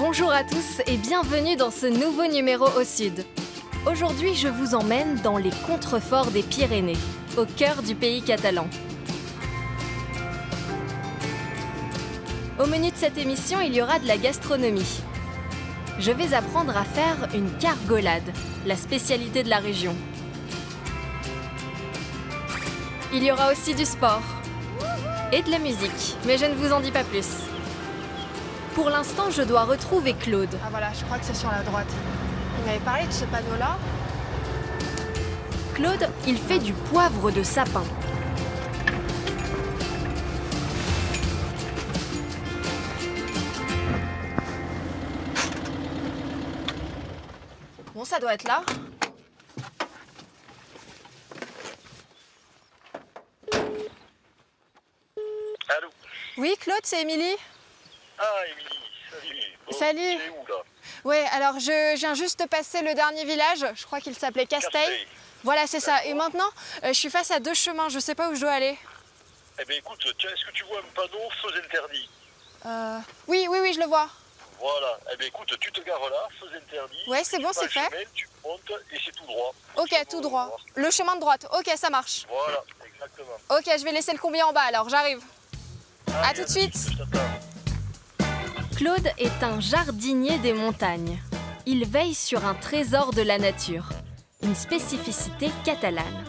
Bonjour à tous et bienvenue dans ce nouveau numéro au Sud. Aujourd'hui, je vous emmène dans les contreforts des Pyrénées, au cœur du pays catalan. Au menu de cette émission, il y aura de la gastronomie. Je vais apprendre à faire une cargolade, la spécialité de la région. Il y aura aussi du sport et de la musique, mais je ne vous en dis pas plus. Pour l'instant, je dois retrouver Claude. Ah voilà, je crois que c'est sur la droite. Il m'avait parlé de ce panneau-là. Claude, il fait du poivre de sapin. Bon, ça doit être là. Allô? Oui, Claude, c'est Émilie. Ah, Émilie, salut. Bon, Salut. Tu es où, là? Ouais, alors je viens juste de passer le dernier village. Je crois qu'il s'appelait Casteil. Voilà, c'est ça. Et maintenant, je suis face à deux chemins. Je sais pas où je dois aller. Eh bien, écoute, est-ce que tu vois un panneau feux interdits? Oui, je le vois. Voilà. Eh bien, écoute, tu te gares là, feux interdits. Ouais, c'est bon, c'est fait. Tu montes et c'est tout droit. Ok, tout droit. Le chemin de droite. Ok, ça marche. Voilà, exactement. Ok, je vais laisser le combien en bas alors. J'arrive. À tout de suite. Je t'attends. Claude est un jardinier des montagnes. Il veille sur un trésor de la nature, une spécificité catalane.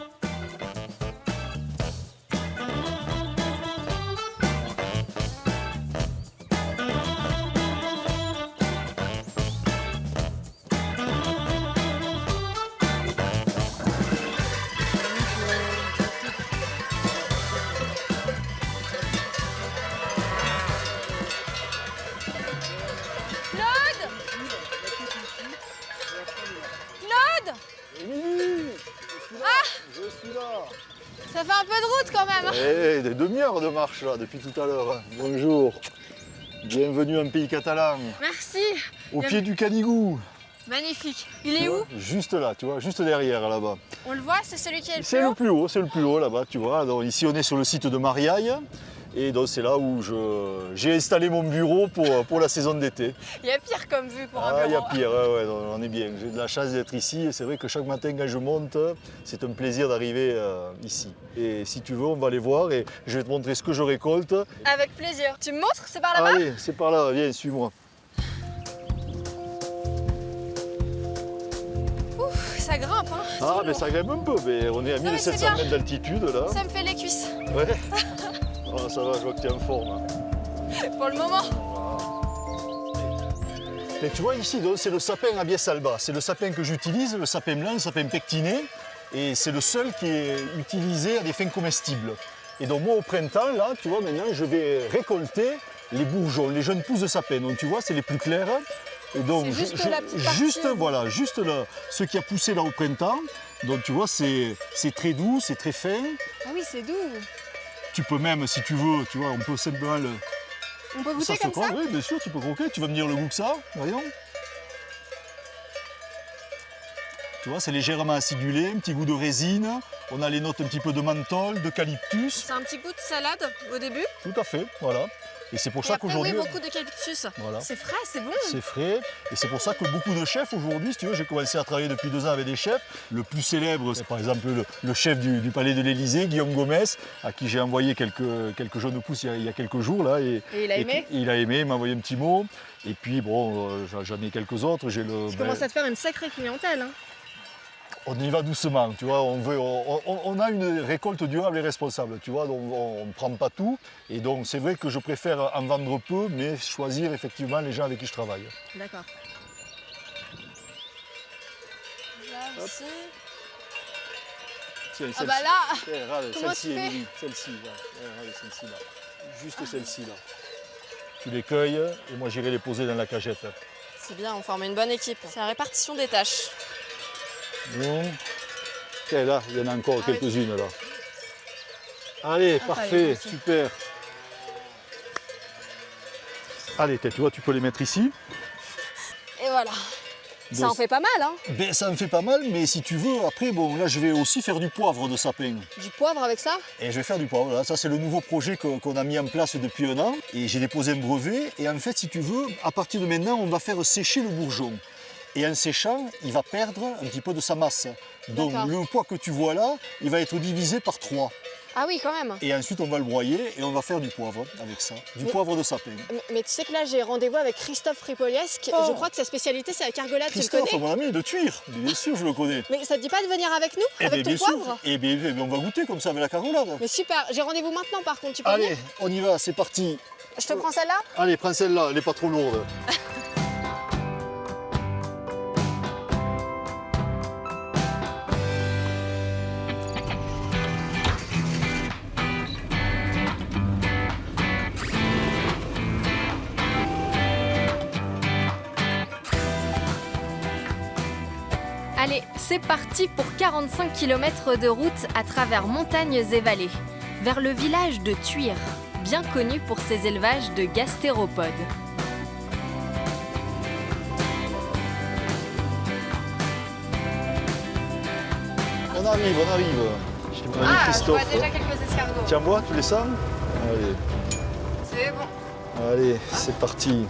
Claude, Émilie, je suis là. ça fait un peu de route quand même. Eh, des demi-heures de marche là depuis tout à l'heure. Bonjour. Bienvenue en pays catalan, Merci. au pied du Canigou. Magnifique. Il Tu est où? vois, juste là, tu vois, juste derrière là-bas. On le voit, c'est celui qui est le C'est plus le haut. plus haut, c'est le plus haut là-bas, tu vois. Donc, ici on est sur le site de Mariaille. Et donc c'est là où j'ai installé mon bureau pour la saison d'été. Il y a pire comme vue pour un Ah, il y a bureau. pire, ouais, donc, on est bien. J'ai de la chance d'être ici et c'est vrai que chaque matin quand je monte, c'est un plaisir d'arriver ici. Et si tu veux, on va aller voir et je vais te montrer ce que je récolte. Avec plaisir. Tu me montres? C'est par là-bas? Allez, c'est par là, viens, suis-moi. Ouf, ça grimpe, hein. C'est Ah, lourd. mais ça grimpe un peu, mais on est à Non, mais c'est 1700 bien. mètres d'altitude là. Ça me fait les cuisses. Ouais. Ah, ça va, je vois que tu es en forme. Hein. Pour le moment. Mais tu vois ici, donc, c'est le sapin Abies alba. C'est le sapin que j'utilise, le sapin blanc, le sapin pectiné. Et c'est le seul qui est utilisé à des fins comestibles. Et donc moi au printemps, là, tu vois, maintenant je vais récolter les bourgeons, les jeunes pousses de sapin. Donc tu vois, c'est les plus clairs. Et donc C'est juste la petite partie, juste voilà, juste là, ce qui a poussé là au printemps. Donc tu vois, c'est très doux, c'est très fin. Ah oui, c'est doux. Tu peux même, si tu veux, tu vois, on peut simplement le... On peut goûter se comme croque, ça? oui, bien sûr, tu peux croquer. Tu vas me dire le goût que ça, voyons. Tu vois, c'est légèrement acidulé, un petit goût de résine. On a les notes un petit peu de menthol, d'eucalyptus. C'est un petit goût de salade au début. Tout à fait, voilà. Et c'est pour Et ça après, qu'aujourd'hui, oui, beaucoup d'eucalyptus. Voilà. C'est frais, c'est bon. c'est frais. Et c'est pour ça que beaucoup de chefs aujourd'hui, si tu veux, j'ai commencé à travailler depuis 2 ans avec des chefs. Le plus célèbre, c'est par exemple le chef du Palais de l'Élysée, Guillaume Gomez, à qui j'ai envoyé quelques jeunes pousses il y a quelques jours. Là, Et il a aimé? Il a aimé, il m'a envoyé un petit mot. Et puis, bon, j'en ai quelques autres. Tu commences à te faire une sacrée clientèle. Hein. On y va doucement, tu vois, on a une récolte durable et responsable, tu vois, donc on ne prend pas tout. Et donc c'est vrai que je préfère en vendre peu, mais choisir effectivement les gens avec qui je travaille. D'accord. Là aussi. Tiens, Ah bah là, Tiens, regarde, comment celle-ci, tu fais Émilie, celle-ci, là. Regarde celle-ci là. Juste celle-ci là. Tu les cueilles et moi j'irai les poser dans la cagette. c'est bien, on forme une bonne équipe. C'est la répartition des tâches. Bon. Tiens, là, il y en a encore Ah oui. quelques-unes là. Allez, Ah, parfait, fallait aussi. super. Allez, tu vois, tu peux les mettre ici. Et voilà. Ça en fait pas mal, hein? Ben, ça en fait pas mal, mais si tu veux, après, bon, là, je vais aussi faire du poivre de sapin. Du poivre avec ça? Et je vais faire du poivre, là. Ça, c'est le nouveau projet qu'on a mis en place depuis 1 an. Et j'ai déposé un brevet. Et en fait, si tu veux, à partir de maintenant, on va faire sécher le bourgeon. Et en séchant, il va perdre un petit peu de sa masse. Donc, le poids que tu vois là, il va être divisé par 3. Ah oui, quand même. Et ensuite, on va le broyer et on va faire du poivre avec ça. Du poivre de sapin. Mais tu sais que là, j'ai rendez-vous avec Christophe Fripoliesque. Je crois que sa spécialité, c'est la cargolade. Tu le Christophe, connais? mon ami de Tuire. Bien sûr, je le connais. Mais ça te dit pas de venir avec nous? Eh Avec bien, ton bien sûr. poivre? Eh bien, on va goûter comme ça avec la cargolade. Mais super, j'ai rendez-vous maintenant par contre, tu peux Allez, venir? on y va, c'est parti. Je te prends celle-là? Allez, prends celle-là, elle n'est pas trop lourde. Allez, c'est parti pour 45 km de route à travers montagnes et vallées, vers le village de Tuire, bien connu pour ses élevages de gastéropodes. On arrive, on arrive. J'ai mon ami Ah, je Christophe. vois déjà quelques escargots. Tiens, moi, tu les sens? Allez, C'est bon. allez, c'est parti.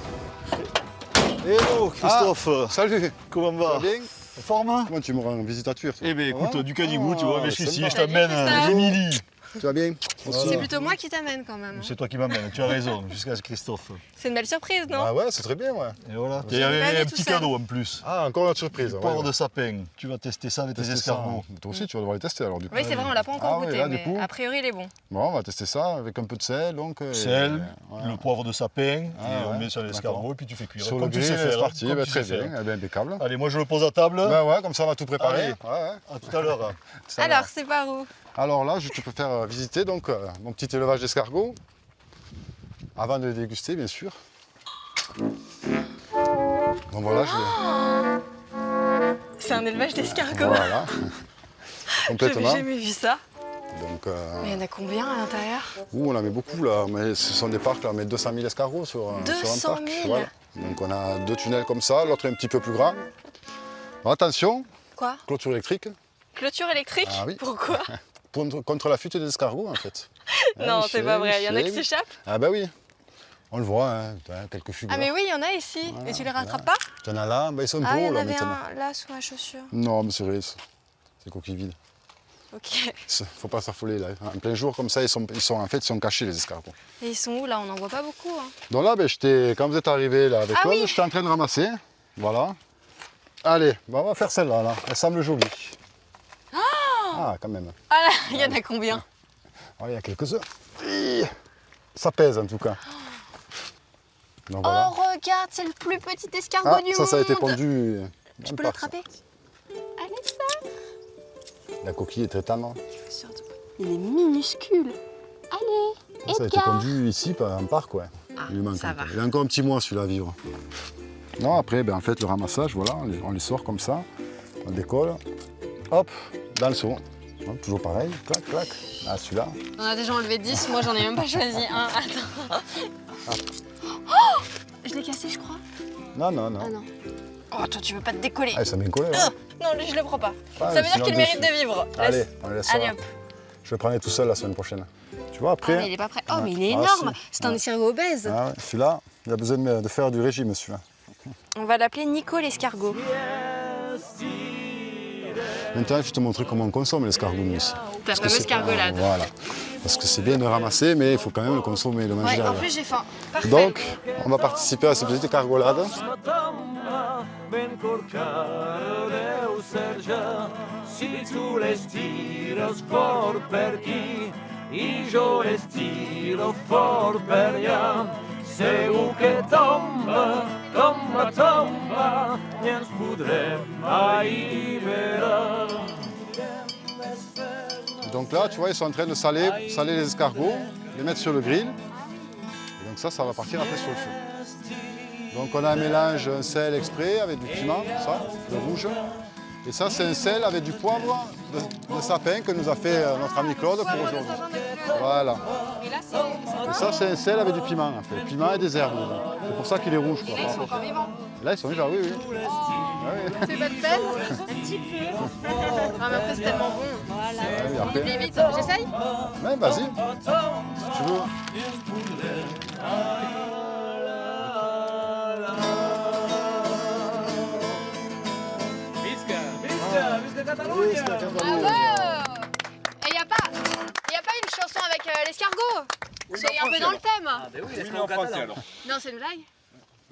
Hello, Christophe. Salut, Comment ça va? va bien? En forme, hein? Comment tu me rends visite à Tuire? toi? Eh bien, écoute, Ah. du canigou, tu vois, mais je suis c'est ici, bon. je t'emmène Christophe. Émilie. Tu vas bien? C'est plutôt moi qui t'amène quand même. C'est toi qui m'amènes, tu as raison, jusqu'à Christophe. C'est une belle surprise, non? Ah ouais, c'est très bien, ouais. Et voilà, Vous il y avez avait pas un dit petit tout ça. cadeau en plus. Ah, encore une surprise. Poivre de sapin. Tu vas tester ça avec tes Tester ça. escargots. Toi aussi, tu vas devoir les tester alors du coup. Oui, c'est vrai, on l'a pas encore Ah ouais, goûté, là, du mais coup. a priori, il est bon. Bon, on va tester ça avec un peu de sel, donc. Sel, voilà. le poivre de sapin, Ah et on ouais, met sur l'escargot d'accord. et puis tu fais cuire. Sur le Comme tu grill, sais c'est faire, parti, comme bah, tu très sais bien, faire. eh ben, impeccable. Allez, moi je le pose à table. Bah ouais, comme ça on va tout préparer. Allez. Ouais, ouais. À tout à l'heure. Ça Alors, va. c'est par où? Alors là, je te peux faire visiter donc mon petit élevage d'escargots. Avant de les déguster, bien sûr. Donc voilà, C'est un élevage d'escargots. Voilà. J'avais Complètement. jamais vu ça. Donc, Mais il y en a combien à l'intérieur? on en met beaucoup là, mais ce sont des parcs là, on met 200 000 escargots sur un 200 parc. 000. Voilà. Donc on a 2 tunnels comme ça, l'autre est un petit peu plus grand. Bon, attention, Quoi? clôture électrique, Clôture électrique? Ah oui. Pourquoi? contre la fuite des escargots en fait. Non, Ah, c'est pas vrai. Il y en a qui chez- s'échappent? Ah bah oui, on le voit, hein, t'as quelques fugues. Ah, mais là. oui, il y en a ici. Voilà, Et tu les rattrapes voilà. pas? T'en as là, bah, ils sont Ah, il y gros en là avait maintenant. un là sous la chaussure. Non, mais c'est vrai, c'est coquille vide. Ok. Faut pas s'affoler là. En plein jour comme ça, ils sont cachés les escargots. Et ils sont où là? On n'en voit pas beaucoup. Hein. Donc là, ben, quand vous êtes arrivé là avec Ah Claude, oui. j'étais en train de ramasser. Voilà. Allez, ben, on va faire celle-là. Là. Elle semble jolie. Ah, quand même. Ah là, il y en a combien? Ah, il y a quelques-uns. Ça pèse en tout cas. Donc, voilà. Oh, regarde, c'est le plus petit escargot Ah, du ça a été monde. pondu. Tu dans peux le parc, ça. l'attraper? Allez, ça. La coquille est très tendre. Il est minuscule. Allez, Ça a été pondu ici par un parc, ouais. Ah, Il lui manque ça un peu. va. Il a encore un petit mois celui-là à vivre. Non, après, ben, en fait, le ramassage, voilà, on les sort comme ça. On décolle. Hop, dans le seau. Hop, toujours pareil, clac, clac. Ah, celui-là. On a déjà enlevé 10, moi j'en ai même pas choisi un. Attends. Oh, je l'ai cassé, je crois. Non, non, non. Ah non. Oh, toi, tu veux pas te décoller. Ah, ça m'est collé. hein. Non, lui, je le prends pas. Ah, Ça veut dire sinon, qu'il mérite dessus. de vivre. Allez, Laisse. on les laisse Allez, ça. hop. Je le prendrai tout seul la semaine prochaine. Tu vois, Ah, après. mais il est pas prêt. Oh, mais il est Ah, énorme. si. C'est un Ouais. escargot obèse. Ah, ouais, celui-là, il a besoin de faire du régime, celui-là. On va l'appeler Nico l'escargot. Maintenant, je vais te montrer comment on consomme l'escargot, nous aussi. Ta Parce que fameuse c'est- cargolade. Voilà. Parce que c'est bien de ramasser, mais il faut quand même le consommer, le manger Ouais, en derrière. plus, j'ai faim. Parfait. Donc, on va participer à cette petite cargolade. Ben corcare Deu serge Si tu l'estiro sport per chi I jo l'estiro fort per ea Segur que tomba, tomba, tomba I ens podrem alliberar Donc là, tu vois, ils sont en train de saler les escargots, les mettre sur le grill. Et donc ça va partir après sur le feu. Donc on a un mélange, un sel exprès avec du piment, ça, le rouge. Et ça, c'est un sel avec du poivre de sapin que nous a fait notre ami Claude pour aujourd'hui. Voilà. Et là, c'est... Et ça, c'est un sel avec du piment, en fait. Piment et des herbes dedans. C'est pour ça qu'il est rouge. Quoi, Ils sont encore vivants. Là, ils sont vivants, oui, oui. Ah, oui. Fais pas de peine. Un petit peu. Ah, mais après, c'est tellement bon. Voilà. Ah, oui, après. Vite, vite. J'essaye? Ouais, vas-y, si tu veux. Bravo! Et y a pas une chanson avec l'escargot? C'est un peu dans le thème. Ah, ben oui, laisse-moi en français alors. Non, c'est une blague.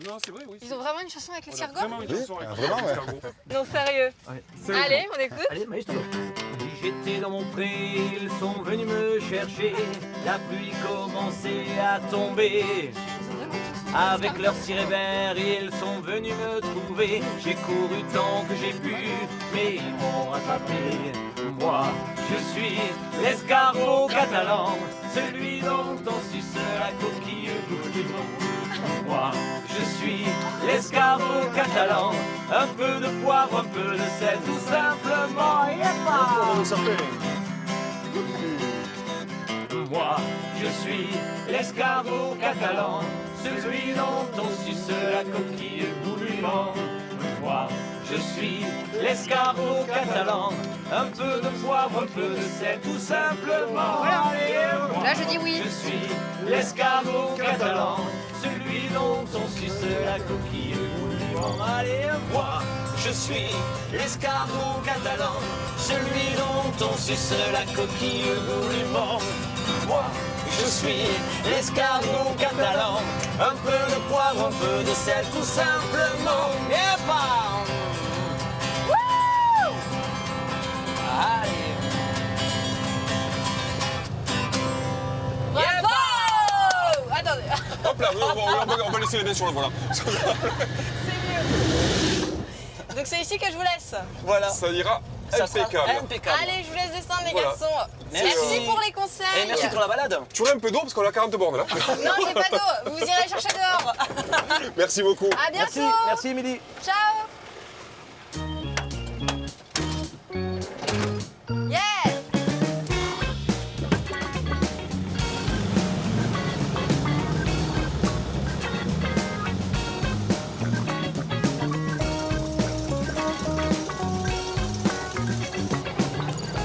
Non, c'est vrai, oui. Ils ont vraiment une chanson avec l'escargot? Vraiment une chanson avec vraiment, ouais. l'escargot. Non, sérieux. Allez, on écoute. Allez, maestro. J'étais dans mon pré, ils sont venus me chercher. La pluie commençait à tomber. Avec leurs cirés verts, ils sont venus me trouver. J'ai couru tant que j'ai pu, mais ils m'ont rattrapé. Moi, je suis l'escargot catalan, celui dont on suce la coquille goulûment. Moi, je suis l'escargot catalan, un peu de poivre, un peu de sel, tout simplement. Moi, je suis l'escargot catalan, celui dont on suce la coquille goulûment. Moi, je suis l'escargot catalan, un peu de poivre, un peu de sel, tout simplement. Voilà. Moi, Là, je dis oui. Je suis l'escargot catalan, celui dont on suce la coquille goulûment. Allez, moi, je suis l'escargot catalan, celui dont on suce la coquille goulûment. Moi, je suis l'escargot catalan, un peu de poivre, un peu de sel, tout simplement. Et bam! Wouh! Allez! Bravo! Attendez. Hop là, on va laisser les mains sur le volant. Donc c'est ici que je vous laisse. Voilà. Ça ira Ça sera impeccable. impeccable. Allez, je vous laisse descendre les Voilà. garçons. Merci. Pour les conseils. Et merci pour la balade. Tu aurais un peu d'eau parce qu'on a 40 bornes là. Non, j'ai pas d'eau. Vous irez chercher dehors. Merci beaucoup. À bientôt. Merci, merci Émilie. Ciao. Yeah.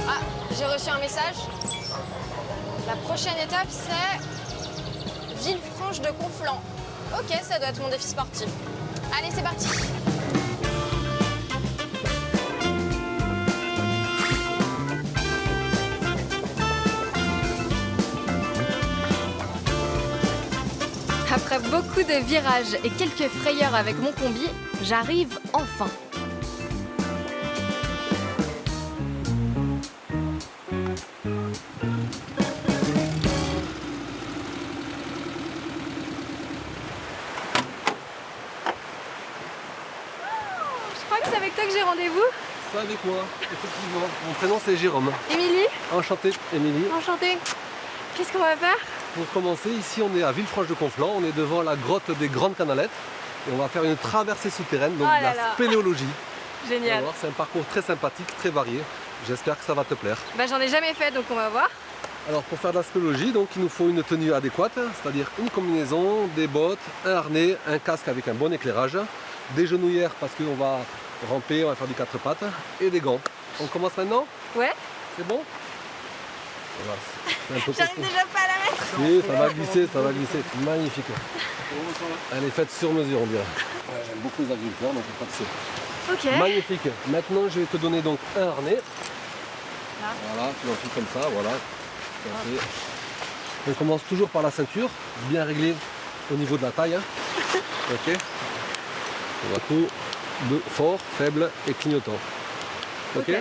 Ah, j'ai reçu un message. La prochaine étape, c'est Villefranche de Conflans. Ok, ça doit être mon défi sportif. Allez, c'est parti. Après beaucoup de virages et quelques frayeurs avec mon combi, j'arrive enfin. Je crois que c'est avec toi que j'ai rendez-vous. Ça avec moi, effectivement. Mon prénom c'est Jérôme. Émilie, Enchanté, Émilie. enchantée. Qu'est-ce qu'on va faire? Pour commencer, ici on est à Villefranche de Conflans, on est devant la grotte des Grandes Canalettes et on va faire une traversée souterraine, donc Oh de là la là. spéléologie. On va Génial. voir, c'est un parcours très sympathique, très varié. J'espère que ça va te plaire. Bah j'en ai jamais fait, donc on va voir. Alors pour faire de la spéléologie, donc il nous faut une tenue adéquate, c'est-à-dire une combinaison, des bottes, un harnais, un casque avec un bon éclairage, des genouillères parce qu'on va ramper, on va faire du quatre pattes et des gants. On commence maintenant? Ouais. C'est bon? Voilà, c'est un peu J'arrive costaud. déjà pas à la mettre. Oui, ça va glisser, ça va glisser. Magnifique. Elle est faite sur mesure, on dirait. J'aime beaucoup les agriculteurs, donc pas de souci. Ok. Magnifique. Maintenant, je vais te donner donc un harnais. Voilà, tu l'enfiles comme ça, voilà. Tout à fait. On commence toujours par la ceinture, bien réglée au niveau de la taille. Hein. Ok. On va tout de fort, faible et clignotant. Ok.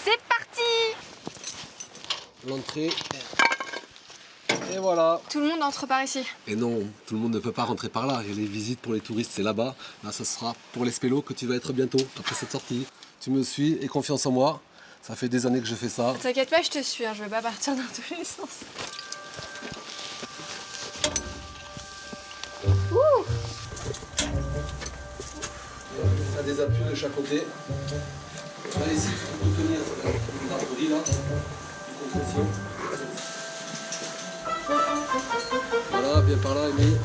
C'est parti. L'entrée. Et voilà. Tout le monde entre par ici. Et non, tout le monde ne peut pas rentrer par là. Il y a les visites pour les touristes, c'est là-bas. Là, ce sera pour les spélos que tu vas être bientôt, après cette sortie. Tu me suis et confiance en moi. Ça fait des années que je fais ça. T'inquiète pas, je te suis, hein, je vais pas partir dans tous les sens. Ça a des appuis de chaque côté. Là, ici, tu peux tenir l'arbre là, une compression. Voilà, bien par là, Émilie.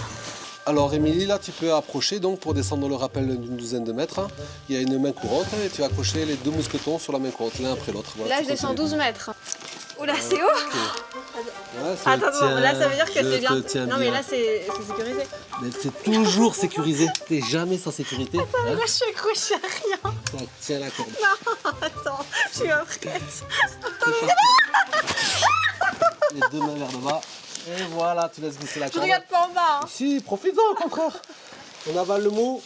Alors, Émilie, là, tu peux approcher donc pour descendre le rappel d'une douzaine de mètres. Il y a une main courante et tu vas accrocher les deux mousquetons sur la main courante, l'un après l'autre. Voilà, Là, je descends 12 mètres. Oula, c'est haut. Attends, là, ça veut dire que c'est bien. Non, mais là, c'est sécurisé. Mais c'est toujours sécurisé. T'es jamais sans sécurité. Attends, là, je suis accrochée à rien. Bon, tiens la corde. Non, attends, je suis prête. Les deux mains vers le bas. Et voilà, tu laisses glisser la Je corde. regarde pas en bas. Hein. Si, profite-en au contraire. On avale le mot.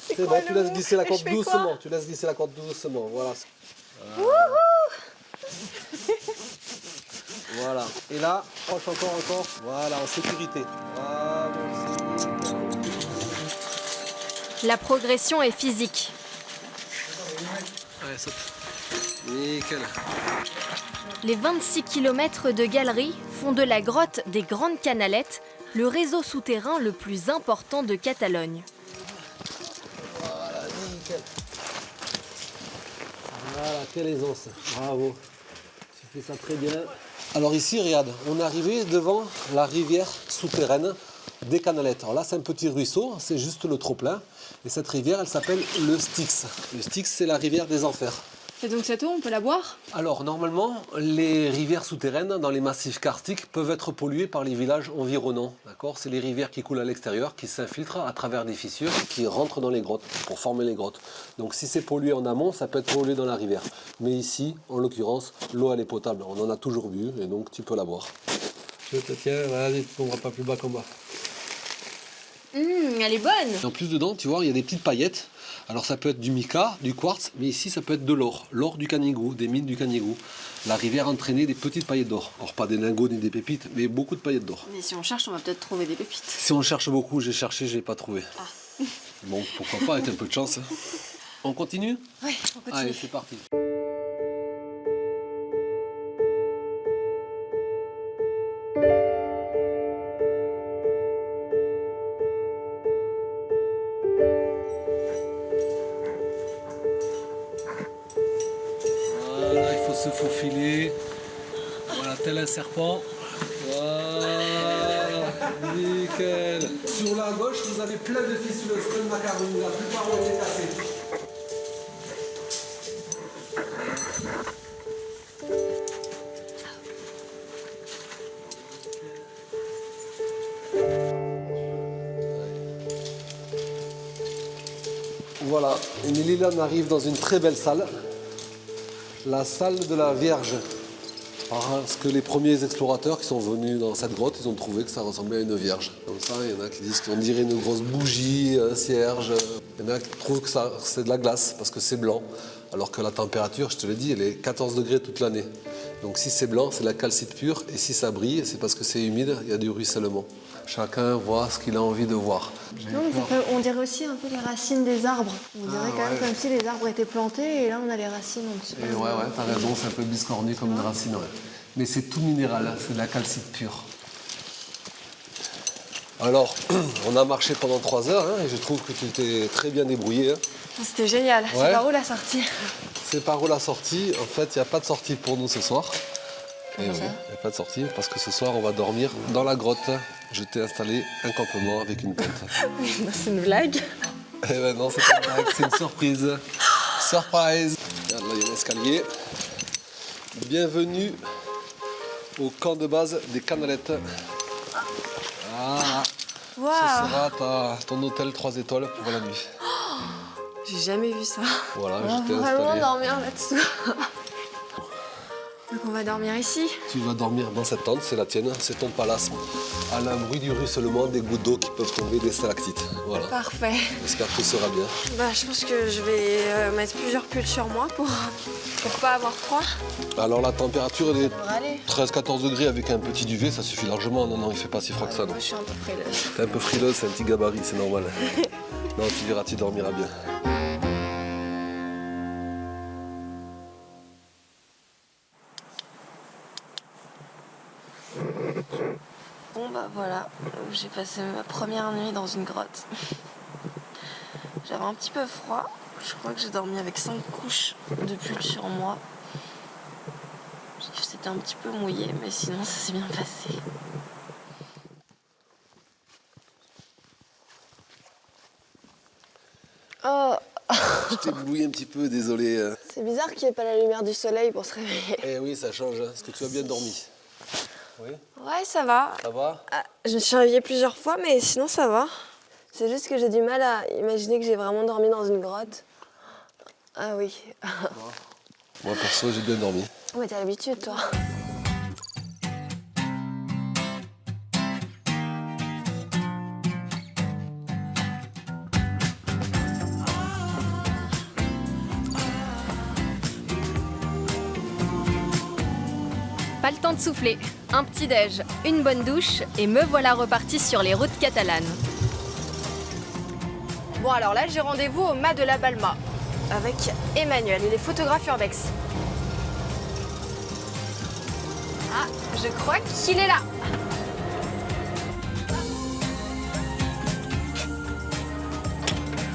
C'est bon, tu laisses glisser la corde doucement. Tu laisses glisser la corde doucement. Voilà. Voilà. Et là, proche encore. Voilà, en sécurité. La progression est physique. Allez, saute. Nickel. Les 26 km de galerie font de la grotte des Grandes Canalettes le réseau souterrain le plus important de Catalogne. Voilà, nickel. Voilà, quelle aisance. Bravo. Tu fais ça très bien. Alors ici, regarde, on est arrivé devant la rivière souterraine des Canalettes. Alors là, c'est un petit ruisseau, c'est juste le trop-plein. Et cette rivière, elle s'appelle le Styx. Le Styx, c'est la rivière des enfers. Et donc cette eau, on peut la boire? Alors normalement, les rivières souterraines dans les massifs karstiques peuvent être polluées par les villages environnants. D'accord ? C'est les rivières qui coulent à l'extérieur, qui s'infiltrent à travers des fissures, qui rentrent dans les grottes pour former les grottes. Donc si c'est pollué en amont, ça peut être pollué dans la rivière. Mais ici, en l'occurrence, l'eau elle est potable. On en a toujours bu et donc tu peux la boire. Je te tiens, vas-y, tu tomberas pas plus bas qu'en bas. Elle est bonne. Et en plus dedans, tu vois, il y a des petites paillettes. Alors ça peut être du mica, du quartz, mais ici ça peut être de l'or. L'or du Canigou, des mines du Canigou. La rivière entraînait des petites paillettes d'or. Alors pas des lingots ni des pépites, mais beaucoup de paillettes d'or. Mais si on cherche, on va peut-être trouver des pépites. Si on cherche beaucoup, j'ai cherché, j'ai pas trouvé. Ah. Bon, pourquoi pas avec un peu de chance. On continue ? Ouais, on continue. Allez, c'est parti. Voilà, il faut se faufiler. Voilà, tel un serpent. Voilà, nickel. Sur la gauche, vous avez plein de fissures, plein de macaronis. La plupart ont été cassés. Voilà, Émilie là, on arrive dans une très belle salle. La salle de la Vierge. Parce que les premiers explorateurs qui sont venus dans cette grotte, ils ont trouvé que ça ressemblait à une vierge. Comme ça, il y en a qui disent qu'on dirait une grosse bougie, un cierge. Il y en a qui trouvent que c'est de la glace parce que c'est blanc. Alors que la température, je te l'ai dit, elle est 14 degrés toute l'année. Donc si c'est blanc, c'est la calcite pure. Et si ça brille, c'est parce que c'est humide, il y a du ruissellement. Chacun voit ce qu'il a envie de voir. Non, mais on dirait aussi un peu les racines des arbres. On dirait quand même comme si les arbres étaient plantés et là on a les racines en dessous. Et ouais, t'as raison, c'est un peu biscornu comme une racine. Ouais. Mais c'est tout minéral, hein, c'est de la calcite pure. Alors, on a marché pendant 3 heures hein, et je trouve que tu t'es très bien débrouillé. Hein. C'était génial. C'est par où la sortie? C'est par où la sortie? En fait, il n'y a pas de sortie pour nous ce soir. Et Comment ça? il n'y a pas de sortie parce que ce soir, on va dormir dans la grotte. Je t'ai installé un campement avec une tente. C'est une blague. Eh ben non, c'est pas une blague, c'est une surprise. Surprise! Regarde, là, il y a un escalier. Bienvenue au camp de base des Canalettes. Ah, Waouh. ce sera ton hôtel 3 étoiles pour la nuit. J'ai jamais vu ça. Voilà, On va je t'ai vraiment installé. dormir là-dessous. Donc on va dormir ici. Tu vas dormir dans cette tente, c'est la tienne, c'est ton palace. À l'abri du ruissellement des gouttes d'eau qui peuvent tomber des stalactites. Voilà. Parfait. J'espère que tout sera bien. Bah, je pense que je vais mettre plusieurs pulls sur moi pour pas avoir froid. Alors la température elle est Pour aller. 13-14 degrés avec un petit duvet, ça suffit largement. Non, il fait pas si froid que ça. Non. Moi, je suis un peu frileuse. T'es un peu frileuse, c'est un petit gabarit, c'est normal. Non, tu verras, tu dormiras bien. Bon bah voilà, j'ai passé ma première nuit dans une grotte. J'avais un petit peu froid, Je crois que j'ai dormi avec 5 couches de pull sur moi. C'était un petit peu mouillé, mais sinon ça s'est bien passé. Oh. Je t'ai ébloui un petit peu, désolé. C'est bizarre qu'il n'y ait pas la lumière du soleil pour se réveiller. Eh oui, ça change. Est-ce que tu as bien dormi? Oui. Ouais, ça va. Ça va? Je me suis réveillée plusieurs fois, mais sinon ça va. C'est juste que j'ai du mal à imaginer que j'ai vraiment dormi dans une grotte. Ah oui. Moi, perso, j'ai bien dormi. Mais t'as l'habitude, toi. Pas le temps de souffler. Un petit déj, une bonne douche et me voilà reparti sur les routes catalanes. Bon alors là j'ai rendez-vous au Mas de la Balma avec Emmanuel, il est photographe urbex. Ah, je crois qu'il est là.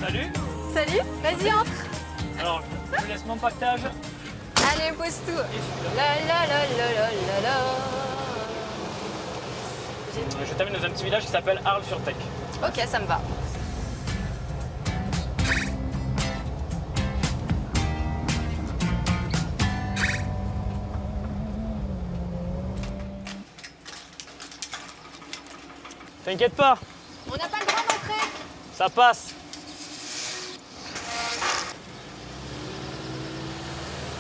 Salut. Salut, vas-y entre. Alors, je vous laisse mon pactage. Allez, pose tout. La la la la la la la. Je t'amène dans un petit village qui s'appelle Arles-sur-Tech. Ok, ça me va. T'inquiète pas, On n'a pas le droit d'entrer. ça passe.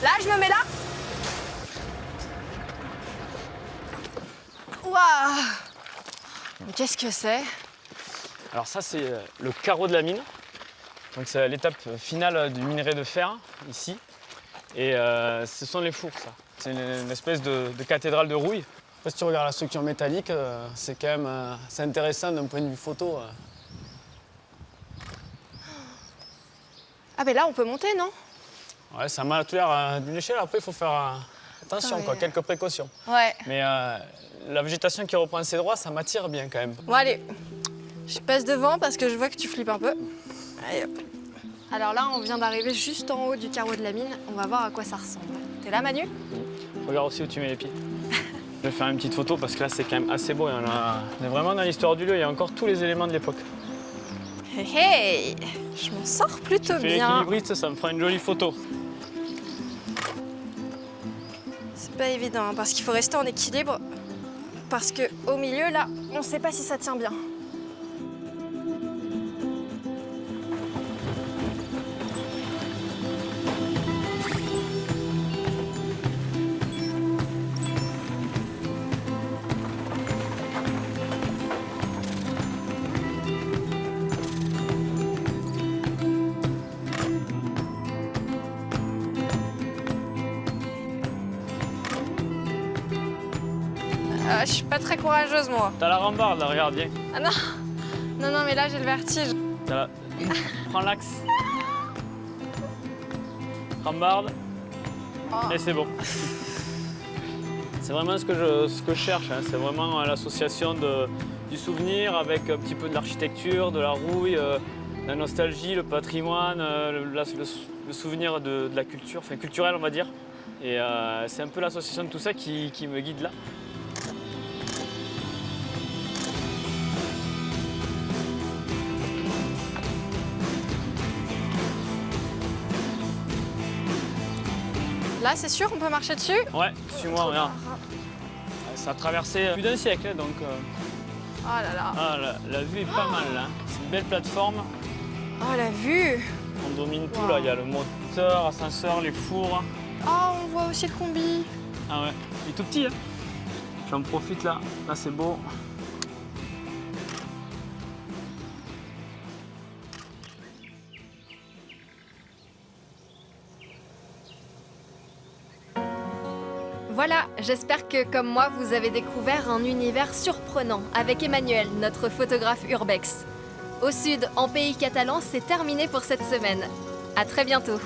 Là, je me mets là. Waouh. Mais qu'est-ce que c'est? Alors ça, c'est le carreau de la mine. Donc c'est l'étape finale du minerai de fer, ici. Et ce sont les fours, ça. C'est une espèce de cathédrale de rouille. Si tu regardes la structure métallique, c'est quand même c'est intéressant d'un point de vue photo. Ah ben là, on peut monter, non? Ouais, ça m'a tout l'air d'une échelle. Après, il faut faire attention, quoi, quelques précautions. Ouais. Mais la végétation qui reprend ses droits, ça m'attire bien quand même. Bon, allez. Je passe devant parce que je vois que tu flippes un peu. Allez, hop. Alors là, on vient d'arriver juste en haut du carreau de la mine. On va voir à quoi ça ressemble. T'es là, Manu? Regarde aussi où tu mets les pieds. Je vais faire une petite photo parce que là, c'est quand même assez beau. On est vraiment dans l'histoire du lieu. Il y a encore tous les éléments de l'époque. Hey, hey. Je m'en sors plutôt Fais bien. l'équilibriste, ça me fera une jolie photo. C'est pas évident hein, parce qu'il faut rester en équilibre. Parce que au milieu, là, on sait pas si ça tient bien. Je suis pas très courageuse, moi. T'as la rambarde, là, regarde, viens. Ah non. Non, non, mais là, j'ai le vertige. Prends l'axe. Rambarde. Oh. Et c'est bon. C'est vraiment ce que je cherche. Hein. C'est vraiment l'association du souvenir avec un petit peu de l'architecture, de la rouille, la nostalgie, le patrimoine, le souvenir de la culture, enfin culturel, on va dire. Et c'est un peu l'association de tout ça qui me guide là. Là, c'est sûr, on peut marcher dessus? Ouais, suis-moi, regarde. Ça a traversé plus d'un siècle, donc Oh là là. la vue est pas mal là. C'est une belle plateforme. Oh, la vue. On domine tout là. Il y a le moteur, ascenseur, les fours. Oh, on voit aussi le combi. Ah ouais, il est tout petit. Hein. J'en profite là. Là, c'est beau. Voilà, j'espère que comme moi, vous avez découvert un univers surprenant avec Emmanuel, notre photographe urbex. Au sud, en pays catalan, c'est terminé pour cette semaine. À très bientôt.